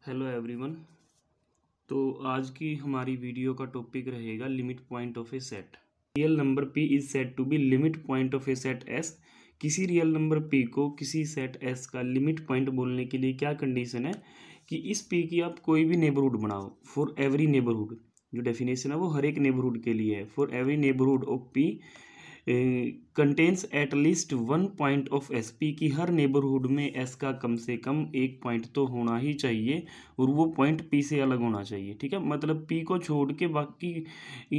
Hello everyone. तो आज की हमारी वीडियो का टॉपिक रहेगा limit point of a set. Real number p is said to be limit point of a set s। किसी real number p को किसी सेट s का लिमिट पॉइंट बोलने के लिए क्या कंडीशन है कि इस p की आप कोई भी नेबरहुड बनाओ फॉर एवरी नेबरहुड। जो डेफिनेशन है वो हर एक नेबरहुड के लिए है। For every neighbourhood of p contains at least one point of S. P की हर नेबरहुड में एस का कम से कम एक पॉइंट तो होना ही चाहिए और वो पॉइंट पी से अलग होना चाहिए। ठीक है, मतलब पी को छोड़ के बाकी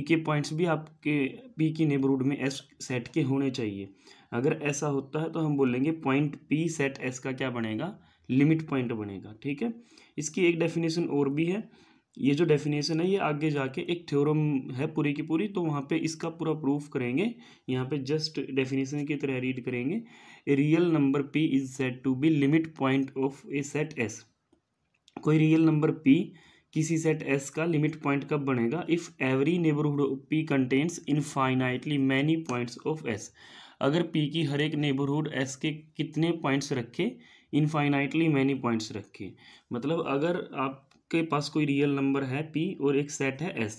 के पॉइंट्स भी आपके पी की नेबरहुड में एस सेट के होने चाहिए। अगर ऐसा होता है तो हम बोलेंगे पॉइंट पी सेट एस का क्या बनेगा, लिमिट पॉइंट बनेगा। ठीक है, इसकी एक डेफिनेशन और भी है। ये जो डेफिनेशन है ये आगे जाके एक थ्योरम है पूरी की पूरी, तो वहाँ पे इसका पूरा प्रूफ करेंगे। यहाँ पे जस्ट डेफिनेशन की तरह रीड करेंगे। A real number p is said to be limit point of a set s। कोई रियल नंबर p किसी सेट s का लिमिट पॉइंट कब बनेगा? If every neighbourhood of p contains infinitely many points of s। अगर p की हर एक neighbourhood s के कितने पॉइंट्स रखे? इनफाइनाइटली मैनी पॉइंट्स रखे। मतलब अगर आपके पास कोई रियल नंबर है p और एक सेट है s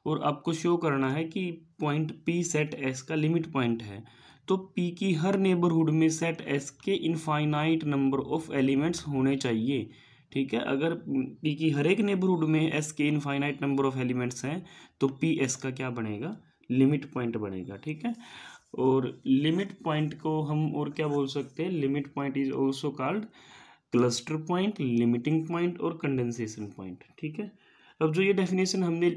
और आपको शो करना है कि पॉइंट p सेट s का लिमिट पॉइंट है, तो p की हर नेबरहुड में सेट s के इनफाइनाइट नंबर ऑफ एलिमेंट्स होने चाहिए। ठीक है, अगर p की हर एक नेबरहुड में s के इनफाइनाइट नंबर ऑफ एलिमेंट्स हैं तो p s का क्या बनेगा, लिमिट पॉइंट बनेगा। ठीक है, और लिमिट पॉइंट को हम और क्या बोल सकते हैं? Limit point is also called cluster point, limiting point और कंडेंसेशन पॉइंट। ठीक है, अब जो ये डेफिनेशन हमने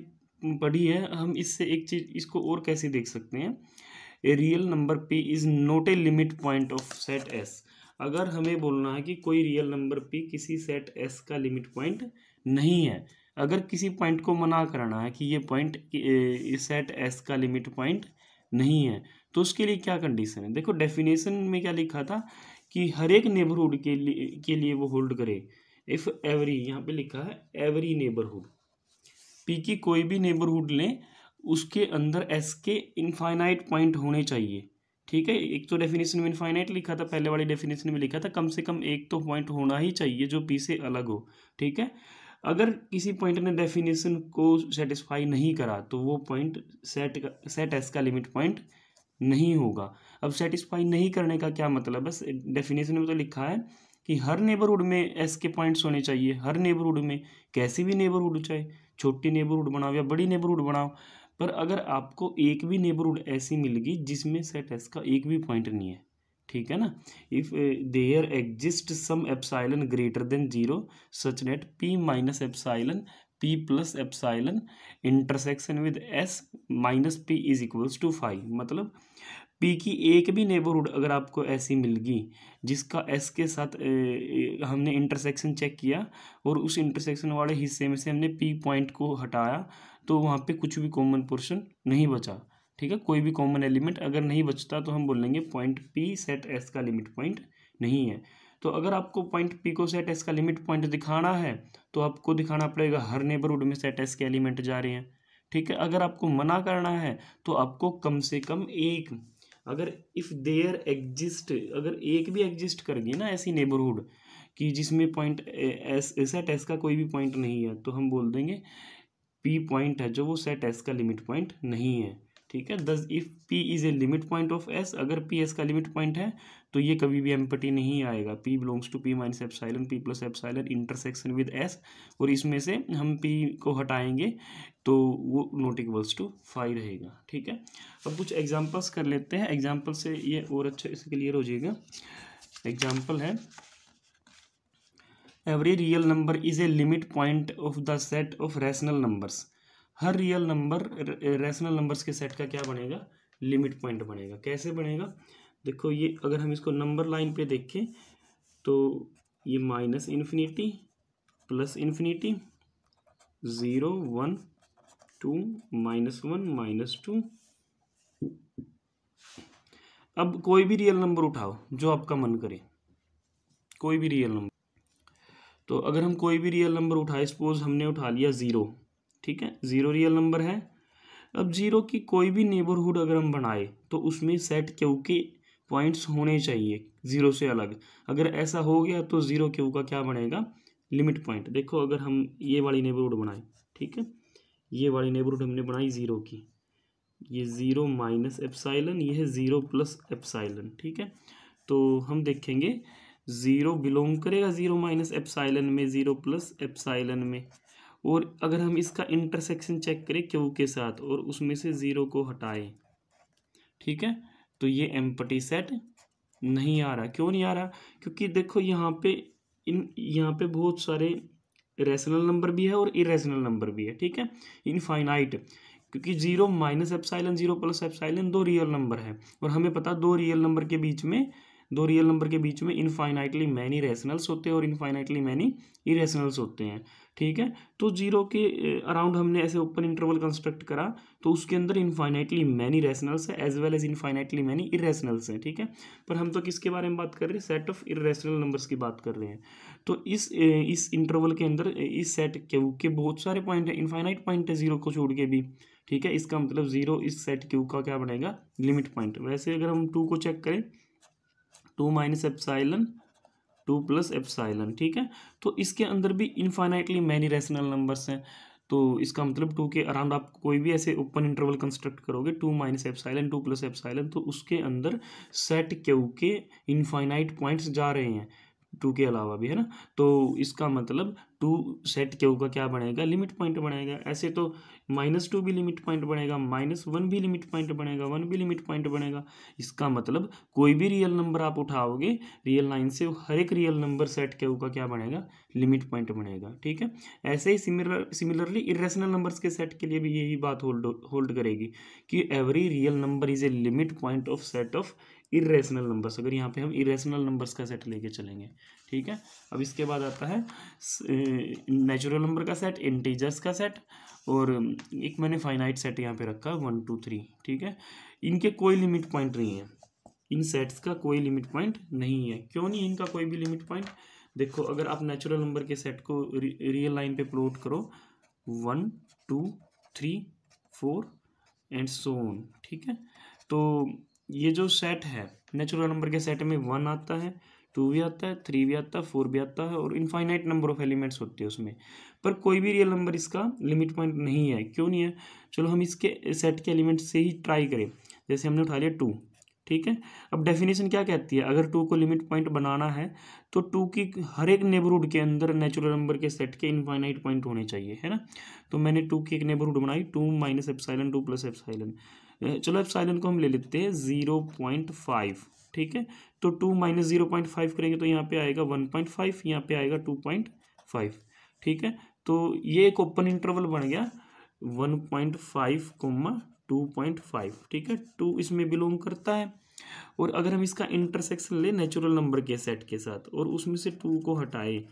पढ़ी है, हम इससे एक चीज इसको और कैसे देख सकते हैं? ए real number p is not a limit point of set s। अगर हमें बोलना है कि कोई रियल नंबर p किसी सेट s का लिमिट पॉइंट नहीं है, अगर किसी पॉइंट को मना करना है कि ये पॉइंट सेट s का लिमिट पॉइंट नहीं है, तो उसके लिए क्या कंडीशन है? देखो डेफिनेशन में क्या लिखा था कि हर एक नेबरहुड के लिए वो होल्ड करे। इफ एवरी, यहाँ पे लिखा है एवरी नेबरहुड, पी की कोई भी नेबरहुड लें उसके अंदर एस के इनफाइनाइट पॉइंट होने चाहिए। ठीक है, एक तो डेफिनेशन में इनफाइनाइट लिखा था, पहले वाली डेफिनेशन में लिखा था कम से कम एक तो पॉइंट होना ही चाहिए जो पी से अलग हो। ठीक है, अगर किसी पॉइंट ने डेफिनेशन को सेटिस्फाई नहीं करा तो वो पॉइंट सेट एस का लिमिट पॉइंट नहीं होगा। अब सेटिस्फाई नहीं करने का क्या मतलब है? डेफिनेशन में तो लिखा है कि हर नेबरहुड में एस के पॉइंट्स होने चाहिए। हर नेबरहुड में, कैसी भी नेबरहुड, चाहे छोटी नेबरहुड बनाओ या बड़ी नेबरहुड बनाओ, पर अगर आपको एक भी नेबरहुड ऐसी मिल गई जिसमें सेट एस का एक भी पॉइंट नहीं है, ठीक है ना, if there exist some epsilon greater than zero such that p minus epsilon p plus epsilon intersection with s minus p is equals to 5। मतलब p की एक भी नेबरहुड अगर आपको ऐसी मिल गई जिसका s के साथ हमने इंटरसेक्शन चेक किया और उस इंटरसेक्शन वाले हिस्से में से हमने p पॉइंट को हटाया तो वहाँ पे कुछ भी कॉमन पोर्शन नहीं बचा। ठीक है, कोई भी कॉमन एलिमेंट अगर नहीं बचता तो हम बोलेंगे पॉइंट p सेट s का लिमिट पॉइंट नहीं है। तो अगर आपको पॉइंट p को सेट s का लिमिट पॉइंट दिखाना है तो आपको दिखाना पड़ेगा हर नेबरहुड में सेट s के एलिमेंट जा रहे हैं। ठीक है, अगर आपको मना करना है तो आपको कम से कम एक, अगर इफ देयर एग्जिस्ट, अगर एक भी एग्जिस्ट कर गई ना ऐसी नेबरहुड कि जिसमें पॉइंट एस सेट एस का कोई भी पॉइंट नहीं है, तो हम बोल देंगे p पॉइंट है जो वो सेट s का लिमिट पॉइंट नहीं है। ठीक है, thus if p is a limit point of s, अगर p s का लिमिट पॉइंट है तो ये कभी भी एम्पटी नहीं आएगा। p belongs to p minus epsilon p plus epsilon intersection with s, और इसमें से हम p को हटाएंगे तो वो नॉट इक्वल्स टू 5 रहेगा। ठीक है, अब कुछ एग्जांपल्स कर लेते हैं, एग्जांपल से ये और अच्छे से क्लियर हो जाएगा। एग्जांपल है every real number is a limit point of the set of rational numbers. Her real number rational numbers के सेट का क्या बनेगा, लिमिट पॉइंट बनेगा। कैसे बनेगा? देखो ये अगर हम इसको नंबर लाइन पे देखें तो ये माइनस इन्फिनिटी, प्लस इन्फिनिटी, 0 1 2 -1 -2। अब कोई भी रियल नंबर उठाओ जो आपका मन करे, कोई भी रियल नंबर। तो अगर हम कोई भी रियल नंबर उठाए, सपोज हमने उठा लिया 0, ठीक है, 0 रियल नंबर है। अब 0 की कोई भी नेबरहुड अगर हम बनाए तो उसमें सेट क्यू के पॉइंट्स होने चाहिए 0 से अलग। अगर ऐसा हो गया तो 0 क्यू का क्या बनेगा, लिमिट पॉइंट। देखो अगर हम ये वाली नेबरहुड बनाए, ठीक है, ये वाली नेबरहुड हमने बनाई ज़ीरो की, ये ज़ीरो माइनस एप्साइलन, ये है ज़ीरो प्लस एप्साइलन, ठीक है। तो हम देखेंगे ज़ीरो बिलोंग करेगा ज़ीरो माइनस एप्साइलन में, ज़ीरो प्लस एप्साइलन में। और अगर हम इसका इंटरसेक्शन चेक करें क्यू के साथ और उसमें से ज़ीरो को हटाएं, ठीक है, तो ये एम्प्टी सेट नहीं आ रहा। क्यों नहीं आ रहा? क्योंकि देखो यहाँ पे बहुत सारे रैशनल नंबर भी है और इरेशनल नंबर भी है, ठीक है, इनफाइनाइट। क्योंकि zero minus epsilon, zero plus epsilon दो रियल नंबर है, और हमें पता दो रियल नंबर के बीच में इनफाइनाइटली मैनी रैशनल्स होते हैं और इनफाइनाइटली मैनी इरेशनल्स होते हैं, ठीक है। तो जीरो के अराउंड हमने ऐसे ओपन इंटरवल कंस्ट्रक्ट करा, तो उसके अंदर इनफाइनाइटली मैनी रैशनल्स है as well as infinitely many irrationals हैं, ठीक है। पर हम तो किसके बारे में बात कर रहे हैं? सेट ऑफ इरेशनल नंबर्स की बात कर रहे हैं। तो इस इंटरवल के अंदर इस सेट क्यू के बहुत सारे पॉइंट है, इनफाइनाइट पॉइंट है जीरो को छोड़ के भी, ठीक है। इसका मतलब जीरो इस सेट क्यू का क्या बनेगा? Limit point. वैसे अगर हम टू को चेक करें, two minus epsilon, two plus epsilon, ठीक है, तो इसके अंदर भी इनफाइनाइटली मैनी रैशनल नंबर्स हैं। तो इसका मतलब टू के अराउंड आप कोई भी ऐसे ओपन इंटरवल कंस्ट्रक्ट करोगे, two minus epsilon, two plus epsilon, तो उसके अंदर सेट क्यू के इनफाइनाइट पॉइंट्स जा रहे हैं, टू के अलावा भी, है ना। तो इसका मतलब टू सेट क्यू का क्या बनेगा? लिमिट पॉइंट बनेगा। ऐसे तो माइनस टू भी लिमिट पॉइंट बनेगा, माइनस वन भी लिमिट पॉइंट बनेगा, वन भी लिमिट पॉइंट बनेगा। इसका मतलब कोई भी रियल नंबर आप उठाओगे रियल लाइन से, हर एक रियल नंबर सेट क्यू का क्या बनेगा? लिमिट पॉइंट बनेगा, ठीक है। ऐसे ही सिमिलरली इरेशनल नंबर्स के सेट के लिए भी यही बात होल्ड करेगी कि every real number is a limit point of set of irrational numbers. अगर यहाँ पे हम इरेशनल नंबर्स का सेट लेके चलेंगे, ठीक है। अब इसके बाद आता है नेचुरल नंबर का सेट, इंटीजर्स का सेट, और एक मैंने फाइनाइट सेट यहाँ पे रखा 1 2 3, ठीक है। इनके कोई लिमिट पॉइंट नहीं है, इन सेट्स का कोई लिमिट पॉइंट नहीं है। क्यों नहीं इनका कोई भी लिमिट पॉइंट? देखो अगर आप नेचुरल नंबर के सेट को रियल लाइन पे प्लॉट करो, 1 2 3 4 एंड सो ऑन, ठीक है। तो ये जो सेट है नेचुरल नंबर के सेट में 1 आता है, 2 भी आता है, 3 भी आता है, 4 भी आता है, और इनफाइनाइट नंबर ऑफ एलिमेंट्स होते हैं उसमें। पर कोई भी रियल नंबर इसका लिमिट पॉइंट नहीं है। क्यों नहीं है? चलो हम इसके सेट के एलिमेंट से ही ट्राई करें। जैसे हमने उठा लिया 2, ठीक है। अब डेफिनेशन क्या कहती है? अगर 2 को लिमिट पॉइंट बनाना है तो 2 की हर एक नेबरहुड के अंदर नेचुरल नंबर के सेट के इनफाइनाइट पॉइंट होने चाहिए, है ना। तो मैंने 2 की एक नेबरहुड बनाई, 2 माइनस एप्साइलन, 2 प्लस एप्साइलन। चलो एप्साइलन को हम ले लेते हैं 0.5, ठीक है। तो 2 माइनस 0.5 करेंगे तो यहाँ पे आएगा 1.5, यहाँ पे आएगा 2.5, ठीक है। तो ये एक ओपन इंटरवल बन गया 1.5 2.5, ठीक है। 2 इसमें बिलोंग करता है। और अगर हम इसका इंटरसेक्शन ले नेचुरल नंबर के सेट के साथ और उसमें से 2 को हटाए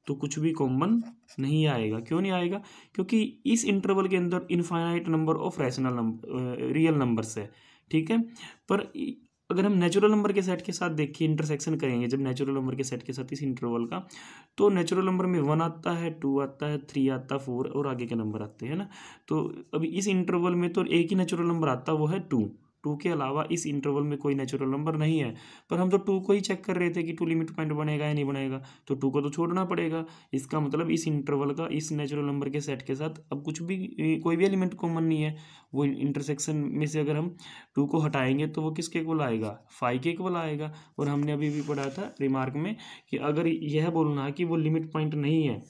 तो कुछ भी कॉमन नहीं आएगा। क्यों नहीं आएगा? क्योंकि इस इंटरवल के अंदर infinite number of rational number real numbers है, ठीक है। पर अगर हम नेचुरल नंबर के सेट के साथ देखिए इंटरसेक्शन करेंगे जब नेचुरल नंबर के सेट के साथ इस इंटरवल का, तो नेचुरल नंबर में 1 आता है, 2 आता है, 3 आता है, 4 और आगे के नंबर आते हैं ना। तो अभी इस इंटरवल में तो एक ही नेचुरल नंबर आता है, वो है 2 के अलावा इस इंटरवल में कोई नेचुरल नंबर नहीं है। पर हम तो 2 को ही चेक कर रहे थे कि 2 लिमिट पॉइंट बनेगा या नहीं बनेगा, तो 2 को तो छोड़ना पड़ेगा। इसका मतलब इस इंटरवल का इस नेचुरल नंबर के सेट के साथ अब कुछ भी कोई भी एलिमेंट कॉमन नहीं है। वो इंटरसेक्शन में से अगर हम 2 को हटाएंगे तो वो किसके इक्वल आएगा? 5 के इक्वल आएगा। और हमने अभी भी पढ़ा था रिमार्क में कि अगर यह बोलना है कि वो लिमिट पॉइंट नहीं है,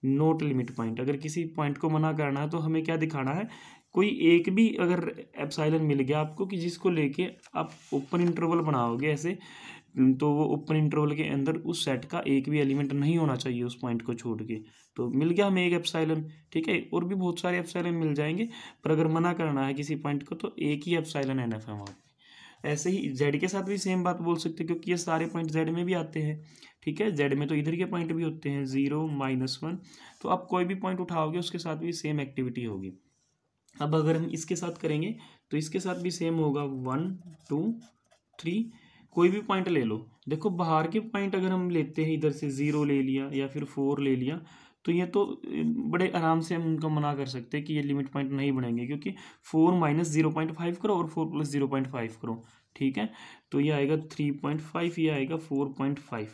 नोट लिमिट पॉइंट, अगर किसी पॉइंट को मना करना है तो हमें क्या दिखाना है? कोई एक भी अगर एप्साइलन मिल गया आपको कि जिसको लेके आप ओपन इंटरवल बनाओगे ऐसे, तो वो ओपन इंटरवल के अंदर उस सेट का एक भी एलिमेंट नहीं होना चाहिए उस पॉइंट को छोड़ के। तो मिल गया हमें एक एप्साइलन, ठीक है। और भी बहुत सारे एप्साइलन मिल जाएंगे, पर अगर मना करना है किसी पॉइंट को तो एक ही एप्साइलन एनफ है वहाँ पे। ऐसे ही जेड के साथ भी सेम बात बोल सकते हैं, क्योंकि ये सारे पॉइंट जेड में भी आते हैं, ठीक है। जेड में तो इधर के पॉइंट भी होते हैं 0 -1, तो आप कोई भी पॉइंट उठाओगे उसके साथ भी सेम एक्टिविटी होगी। अब अगर हम इसके साथ करेंगे तो इसके साथ भी सेम होगा 1 2 3, कोई भी पॉइंट ले लो। देखो बाहर के पॉइंट अगर हम लेते हैं, इधर से 0 ले लिया या फिर 4 ले लिया, तो ये तो बड़े आराम से हम उनको मना कर सकते हैं कि ये लिमिट पॉइंट नहीं बनेंगे, क्योंकि 4 माइनस 0.5 करो और 4 प्लस 0.5 करो, ठीक है। तो ये आएगा 3.5, ये आएगा 4.5।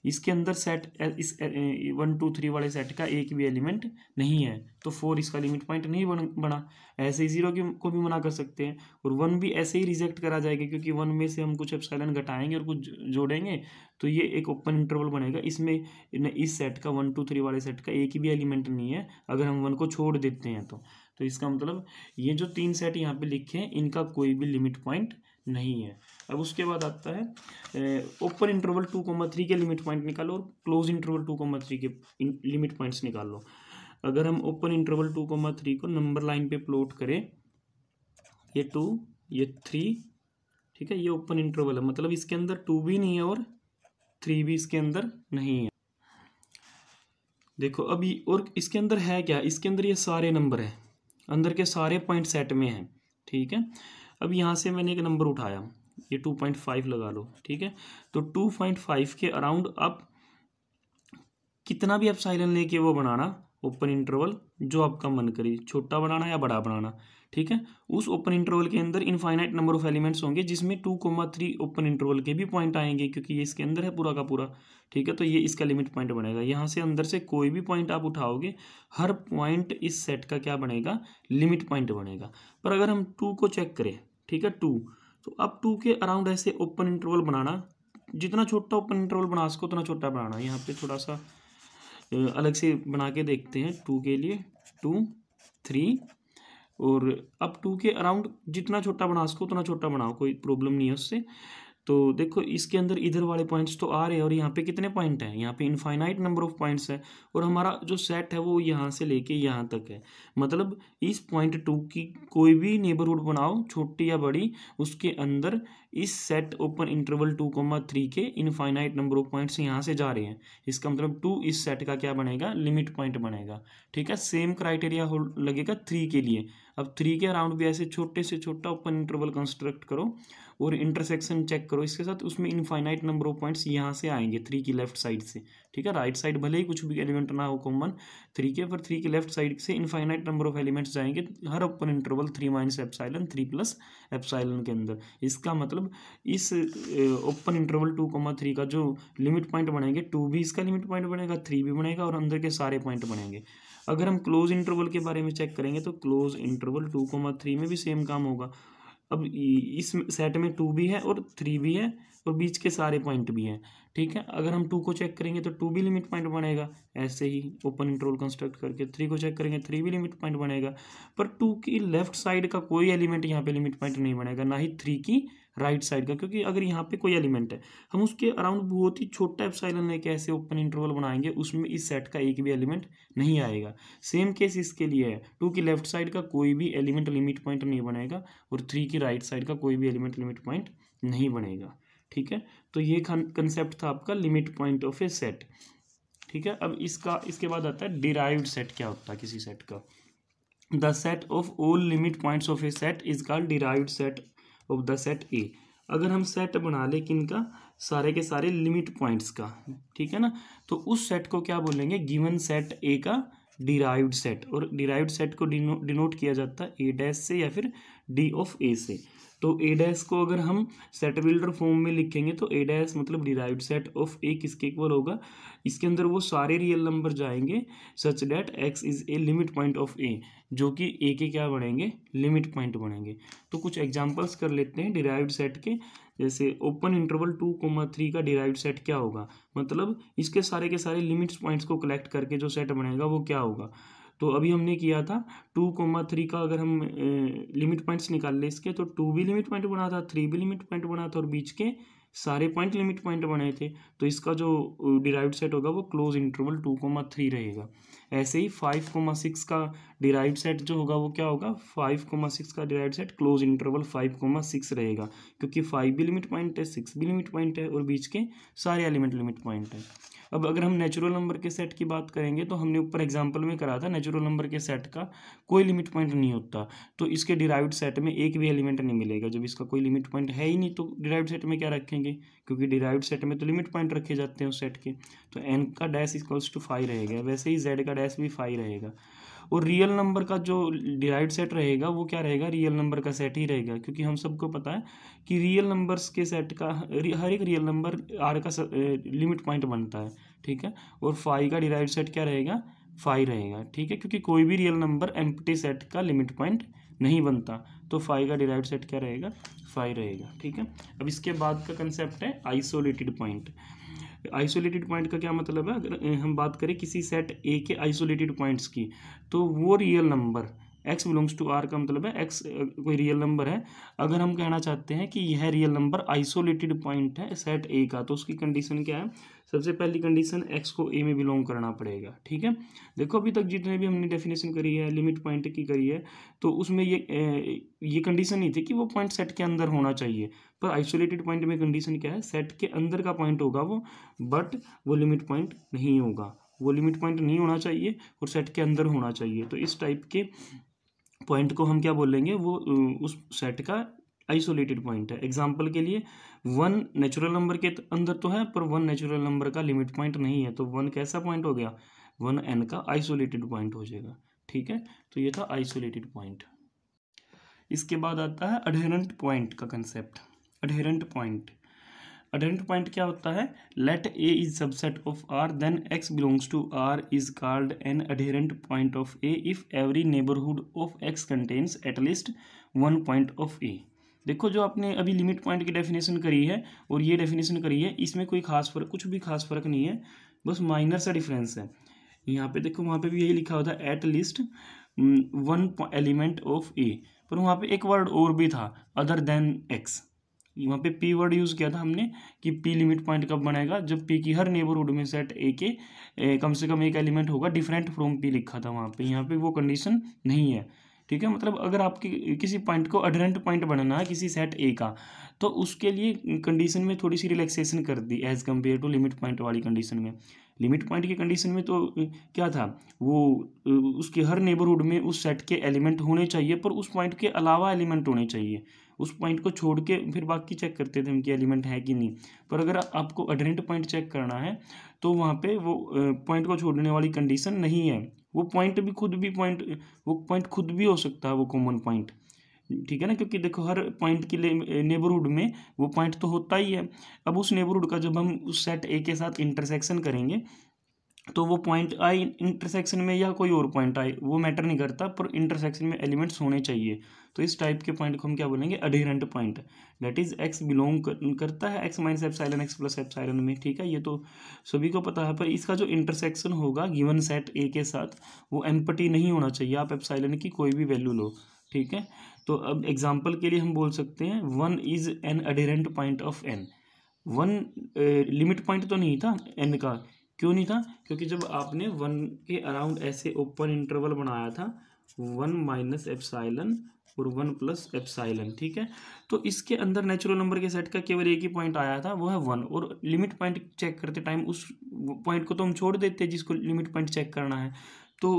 इसके अंदर सेट इस 1 2 3 वाले सेट का एक भी एलिमेंट नहीं है, तो 4 इसका लिमिट पॉइंट नहीं बना। ऐसे ही 0 को भी मना कर सकते हैं, और 1 भी ऐसे ही रिजेक्ट करा जाएगा, क्योंकि 1 में से हम कुछ एप्सिलॉन घटाएंगे और कुछ जोड़ेंगे, तो ये एक ओपन इंटरवल बनेगा। इसमें इस सेट का 1 2 3 वाले सेट का एक भी एलिमेंट नहीं है अगर हम 1 को छोड़ देते हैं तो इसका मतलब ये जो 3 सेट यहाँ पे लिखे हैं इनका कोई भी लिमिट पॉइंट नहीं है। अब उसके बाद आता है ओपन इंटरवल 2,3 के लिमिट पॉइंट निकालो और क्लोज इंटरवल 2,3 के लिमिट पॉइंट्स निकाल लो। अगर हम ओपन इंटरवल 2,3 को नंबर लाइन पे प्लॉट करें, ये 2 ये 3, ठीक है, ये ओपन इंटरवल है, मतलब इसके अंदर 2 भी नहीं है और 3 भी इसके अंदर नहीं है। देखो अभी, और इसके अंदर है क्या, इसके अंदर ये सारे नंबर हैं, अंदर के सारे पॉइंट सेट में हैं, ठीक है। अब यहाँ से मैंने एक नंबर उठाया, ये 2.5 लगा लो, ठीक है। तो 2.5 के अराउंड आप कितना भी एप्सिलॉन लेके वो बनाना ओपन इंटरवल, जो आपका मन करे, छोटा बनाना या बड़ा बनाना, ठीक है। उस ओपन इंटरवल के अंदर इनफाइनाइट नंबर ऑफ एलिमेंट्स होंगे, जिसमें 2,3 ओपन इंटरवल के भी पॉइंट आएंगे, क्योंकि ये इसके अंदर है पूरा का पूरा, ठीक है। तो ये इसका लिमिट पॉइंट बनेगा। यहाँ से अंदर से कोई भी पॉइंट आप उठाओगे, हर पॉइंट इस सेट का क्या बनेगा, लिमिट पॉइंट बनेगा। पर अगर हम 2 को चेक करें, ठीक है, 2, तो अब 2 के अराउंड ऐसे ओपन इंटरवल बनाना, जितना छोटा ओपन इंटरवल बना सको उतना छोटा बनाना। यहाँ पे थोड़ा सा अलग से बना के देखते हैं 2 के लिए, 2 3, और अब 2 के अराउंड जितना छोटा बना सको उतना छोटा बनाओ, कोई प्रॉब्लम नहीं है उससे। तो देखो इसके अंदर इधर वाले पॉइंट्स तो आ रहे हैं, और यहाँ पे कितने पॉइंट हैं, यहाँ पे इनफाइनाइट नंबर ऑफ पॉइंट्स है, और हमारा जो सेट है वो यहाँ से लेके यहाँ तक है। मतलब इस पॉइंट 2 की कोई भी नेबरहुड बनाओ, छोटी या बड़ी, उसके अंदर इस सेट ओपन इंटरवल 2,3 के इनफाइनाइट नंबर ऑफ पॉइंट्स यहाँ से जा रहे हैं। इसका मतलब 2 इस सेट का क्या बनेगा, लिमिट पॉइंट बनेगा, ठीक है। सेम क्राइटेरिया लगेगा 3 के लिए। अब 3 के अराउंड भी ऐसे छोटे से छोटा ओपन इंटरवल कंस्ट्रक्ट करो और इंटरसेक्शन चेक करो इसके साथ, उसमें इनफाइनाइट नंबर ऑफ पॉइंट्स यहाँ से आएंगे 3 की लेफ्ट साइड से, ठीक है। राइट साइड भले ही कुछ भी एलिमेंट ना हो कॉमन 3 के, पर 3 के लेफ्ट साइड से इनफाइनाइट नंबर ऑफ एलिमेंट्स जाएंगे हर open interval 3 minus epsilon 3 plus epsilon के अंदर। इसका मतलब इस ओपन इंटरवल 2,3 का जो लिमिट पॉइंट बनेंगे, 2 भी इसका लिमिट पॉइंट बनेगा, 3 भी बनेगा, और अंदर के सारे पॉइंट बनेंगे। अगर हम क्लोज इंटरवल के बारे में चेक करेंगे तो क्लोज इंटरवल 2,3 में भी सेम काम होगा। अब इस सेट में 2 भी है और 3 भी है और बीच के सारे पॉइंट भी हैं, ठीक है। अगर हम 2 को चेक करेंगे तो 2 भी लिमिट पॉइंट बनेगा, ऐसे ही ओपन इंटरवल कंस्ट्रक्ट करके। 3 को चेक करेंगे 3 भी लिमिट पॉइंट बनेगा, पर 2 की लेफ्ट साइड का कोई एलिमेंट यहाँ पे लिमिट पॉइंट नहीं बनेगा, ना ही 3 की राइट साइड का, क्योंकि अगर यहाँ पे कोई एलिमेंट है, हम उसके अराउंड बहुत ही छोटा एप्सिलॉन लेके ऐसे ओपन इंटरवल बनाएंगे, उसमें इस सेट का एक भी एलिमेंट नहीं आएगा। सेम केस इसके लिए है, 2 की लेफ्ट साइड का कोई भी एलिमेंट लिमिट पॉइंट नहीं बनेगा, और 3 की राइट साइड का कोई भी एलिमेंट लिमिट पॉइंट नहीं बनेगा, ठीक है। तो ये कंसेप्ट था आपका limit point of a set, ठीक है। अब इसके बाद आता है डिराइव्ड सेट। क्या होता है किसी सेट का, the set of all limit points of a set is called derived set of the set ए। अगर हम सेट बना ले किनका, सारे के सारे लिमिट पॉइंट्स का, ठीक है ना, तो उस सेट को क्या बोलेंगे, गिवन सेट ए का डिराइव्ड सेट। और डिराइव्ड सेट को डिनोट किया जाता है ए डैश से या फिर डी ऑफ ए से। तो ए डैश को अगर हम सेट बिल्डर फॉर्म में लिखेंगे तो ए डैश मतलब डिराइव्ड सेट ऑफ ए किसके इक्वल होगा, इसके अंदर वो सारे रियल नंबर जाएंगे such that x is a limit point of a, जो कि ए के क्या बनेंगे, लिमिट पॉइंट बनेंगे। तो कुछ एग्जांपल्स कर लेते हैं डिराइव्ड सेट के। जैसे ओपन इंटरवल 2,3 का डिराइव्ड सेट क्या होगा, मतलब इसके सारे के सारे लिमिट्स पॉइंट्स को कलेक्ट करके जो सेट बनेगा वो क्या होगा। तो अभी हमने किया था 2,3 का, अगर हम लिमिट पॉइंट्स निकाल ले इसके, तो 2 भी लिमिट पॉइंट बना था, 3 भी लिमिट पॉइंट बना था, और बीच के सारे पॉइंट लिमिट पॉइंट बने थे। तो इसका जो डिराइव्ड सेट होगा वो क्लोज इंटरवल 2,3 रहेगा। ऐसे ही 5,6 का डिराइव्ड सेट जो होगा वो क्या होगा, 5,6 का डिराइव्ड सेट क्लोज इंटरवल 5,6 रहेगा, क्योंकि 5 भी लिमिट पॉइंट है, 6 भी लिमिट पॉइंट है, और बीच के सारे एलिमेंट लिमिट पॉइंट है। अब अगर हम नेचुरल नंबर के सेट की बात करेंगे तो हमने ऊपर एग्जांपल में करा था, नेचुरल नंबर के सेट का कोई लिमिट पॉइंट नहीं होता, तो इसके डिराइव्ड सेट में एक भी एलिमेंट नहीं मिलेगा। जब इसका कोई लिमिट पॉइंट है ही नहीं तो डिराइव्ड सेट में क्या रखेंगे, रखेंगे, क्योंकि डिराइव्ड सेट में तो लिमिट पॉइंट रखे जाते हैं उस सेट के। तो n का डैश इक्वल्स टू 5 रहेगा, वैसे ही z का डैश भी 5 रहेगा। और रियल नंबर का जो डिराइव्ड सेट रहेगा वो क्या रहेगा, रियल नंबर का सेट ही रहेगा, क्योंकि हम सबको पता है कि रियल नंबर्स के सेट का हर एक रियल नंबर r का लिमिट पॉइंट बनता है, ठीक है। और 5 का डिराइव्ड सेट क्या रहेगा, 5 रहेगा, ठीक है, क्योंकि कोई भी रियल नंबर एम्प्टी सेट का लिमिट पॉइंट नहीं बनता, तो 5 का डिराइव्ड सेट क्या रहेगा, 5 रहेगा, ठीक है। अब इसके बाद का कंसेप्ट है आइसोलेटेड पॉइंट। आइसोलेटेड पॉइंट का क्या मतलब है, अगर हम बात करें किसी सेट ए के आइसोलेटेड पॉइंट्स की, तो वो real number x belongs to r का मतलब है x कोई रियल नंबर है। अगर हम कहना चाहते हैं कि यह रियल नंबर आइसोलेटेड पॉइंट है सेट ए का, तो उसकी कंडीशन क्या है, सबसे पहली कंडीशन x को a में बिलोंग करना पड़ेगा, ठीक है। देखो अभी तक जितने भी हमने डेफिनेशन करी है लिमिट पॉइंट की करी है, तो उसमें ये कंडीशन नहीं थी कि वो पॉइंट सेट के अंदर होना चाहिए, पर आइसोलेटेड पॉइंट में कंडीशन क्या है, सेट के अंदर का पॉइंट होगा वो, बट वो लिमिट पॉइंट नहीं होगा, वो लिमिट पॉइंट नहीं होना चाहिए और सेट के अंदर होना चाहिए। तो इस टाइप के पॉइंट को हम क्या बोलेंगे, वो उस सेट का आइसोलेटेड पॉइंट है। एग्जाम्पल के लिए 1 नेचुरल नंबर के अंदर तो है, पर 1 नेचुरल नंबर का लिमिट पॉइंट नहीं है, तो 1 कैसा पॉइंट हो गया, 1 n का आइसोलेटेड पॉइंट हो जाएगा, ठीक है। तो ये था आइसोलेटेड पॉइंट। इसके बाद आता है अडहेरेंट पॉइंट का concept. Adherent point, adherent point क्या होता है, let a is subset of R then x belongs to R is called an adherent point of a if every neighbourhood of x contains at least 1 point of a. देखो जो आपने अभी limit point की definition करी है और ये definition करी है, इसमें कोई खास फर्क, कुछ भी खास फर्क नहीं है, बस माइनर सा डिफरेंस है। यहाँ पे देखो, वहाँ पे भी यही लिखा होता है एटलीस्ट 1 एलिमेंट ऑफ ए, पर वहाँ पे एक वर्ड और भी था, अदर देन एक्स। वहाँ पे पी वर्ड यूज़ किया था हमने कि पी लिमिट पॉइंट कब बनेगा, जब पी की हर नेबरहुड में सेट ए के कम से कम एक एलिमेंट होगा डिफरेंट फ्रॉम पी लिखा था वहाँ पे। यहाँ पे वो कंडीशन नहीं है, ठीक है। मतलब अगर आपकी किसी पॉइंट को अडहेरेंट पॉइंट बनाना है किसी सेट ए का, तो उसके लिए कंडीशन में थोड़ी सी रिलैक्सेशन कर दी as compare to limit point वाली कंडीशन में। लिमिट पॉइंट की कंडीशन में तो क्या था, वो उसके हर नेबरहुड में उस सेट के एलिमेंट होने चाहिए, पर उस पॉइंट के अलावा एलिमेंट होने चाहिए, उस पॉइंट को छोड़ के फिर बाकी चेक करते थे उनके एलिमेंट है कि नहीं। पर अगर आपको अडहेरेंट पॉइंट चेक करना है तो वहाँ पे वो पॉइंट को छोड़ने वाली कंडीशन नहीं है, वो पॉइंट खुद भी हो सकता है, वो कॉमन पॉइंट, ठीक है ना, क्योंकि देखो हर पॉइंट के लिए नेबरहुड में वो पॉइंट तो होता ही है। अब उस नेबरहुड का जब हम उस सेट ए के साथ इंटरसेक्शन करेंगे, तो वो पॉइंट आए इंटरसेक्शन में या कोई और पॉइंट आए वो मैटर नहीं करता, पर इंटरसेक्शन में एलिमेंट्स होने चाहिए। तो इस टाइप के पॉइंट को हम क्या बोलेंगे, adherent point. That is x belong करता है x minus epsilon x plus epsilon में, ठीक है, ये तो सभी को पता है। पर इसका जो इंटरसेक्शन होगा गिवन सेट ए के साथ, वो एम्प्टी नहीं होना चाहिए, आप एप्सिलॉन की कोई भी वैल्यू लो, ठीक है। तो अब एग्जाम्पल के लिए हम बोल सकते हैं 1 is an adherent point of n. 1 limit point तो नहीं था एन का, क्यों नहीं था, क्योंकि जब आपने 1 के अराउंड ऐसे ओपन इंटरवल बनाया था 1 माइनस एप्सिलॉन और 1 प्लस एप्सिलॉन, ठीक है, तो इसके अंदर नेचुरल नंबर के सेट का केवल एक ही पॉइंट आया था, वो है 1। और लिमिट पॉइंट चेक करते टाइम उस पॉइंट को तो हम छोड़ देते हैं जिसको लिमिट पॉइंट चेक करना है, तो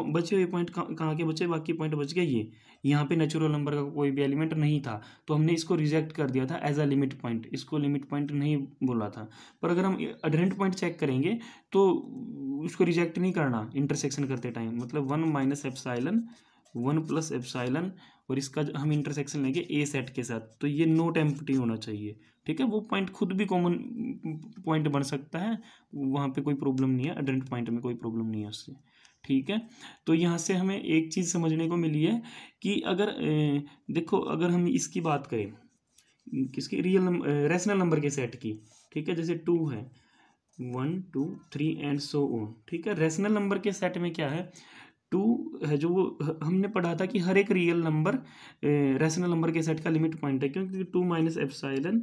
बचे हुए पॉइंट कहाँ के बचे, बाकी पॉइंट बच गए ये, यहाँ पे नेचुरल नंबर का कोई भी एलिमेंट नहीं था, तो हमने इसको रिजेक्ट कर दिया था एज अ लिमिट पॉइंट, इसको लिमिट पॉइंट नहीं बोला था। पर अगर हम अडहेरेंट पॉइंट चेक करेंगे तो उसको रिजेक्ट नहीं करना इंटरसेक्शन करते टाइम, मतलब 1 माइनस एप्सिलॉन 1 प्लस एप्सिलॉन, और इसका हम इंटरसेक्शन लेंगे ए सेट के साथ, तो ये नोट एम्प्टी होना चाहिए, ठीक है। वो पॉइंट खुद भी कॉमन पॉइंट बन सकता है, वहाँ पे कोई प्रॉब्लम नहीं है, अडहेरेंट पॉइंट में कोई प्रॉब्लम नहीं है उससे, ठीक है। तो यहाँ से हमें एक चीज़ समझने को मिली है कि अगर देखो अगर हम इसकी बात करें किसकी, रैशनल नंबर के सेट की, ठीक है, जैसे 2 है 1 2 3 एंड सो ऑन, ठीक है। रैशनल नंबर के सेट में क्या है, 2 है, जो वो हमने पढ़ा था कि हर एक रियल नंबर रैशनल नंबर के सेट का लिमिट पॉइंट है, क्योंकि 2 माइनस एप्सिलॉन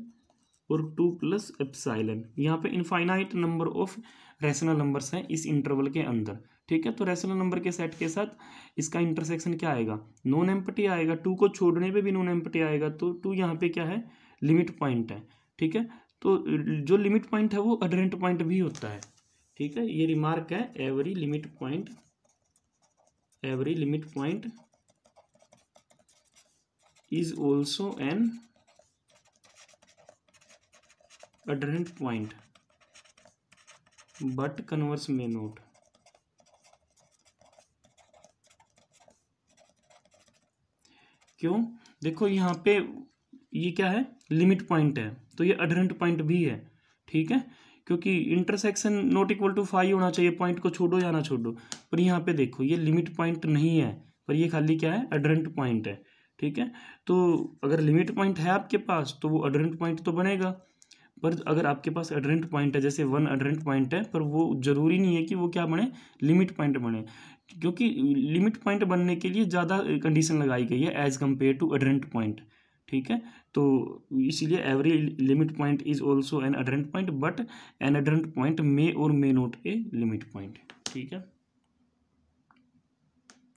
और 2 प्लस एप्सिलॉन, यहाँ पे infinite number of rational numbers हैं इस इंटरवल के अंदर, ठीक है। तो रैशनल नंबर के सेट के साथ इसका इंटरसेक्शन क्या आएगा, नॉन एम्प्टी आएगा, 2 को छोड़ने पे भी नॉन एम्प्टी आएगा, तो 2 यहाँ पे क्या है, लिमिट पॉइंट है, ठीक है। तो जो लिमिट पॉइंट है वो अडहेरेंट पॉइंट भी होता है, ठीक है। ये रिमार्क है, every limit point is also an adherent point but converse may note. क्यों? देखो यहाँ पे ये क्या है, लिमिट पॉइंट है, तो ये अडरेंट पॉइंट भी है, ठीक है, क्योंकि intersection not equal to five होना चाहिए, पॉइंट को छोड़ो या ना छोड़ो, पर यहाँ पे देखो ये लिमिट पॉइंट नहीं है, पर ये खाली क्या है, अडरेंट पॉइंट है, ठीक है। तो अगर लिमिट पॉइंट है आपके पास तो वो अडरेंट पॉइंट तो बनेगा, पर अगर आपके पास अडरेंट पॉइंट है, जैसे वन अडरेंट पॉइंट है, पर वो जरूरी नहीं है कि वो क्या बने, लिमिट पॉइंट बने, क्योंकि लिमिट पॉइंट बनने के लिए ज़्यादा कंडीशन लगाई गई है as compare to adherent point, ठीक है। तो इसीलिए every limit point is also an adherent point, but an adherent point may और may not a limit point, ठीक है।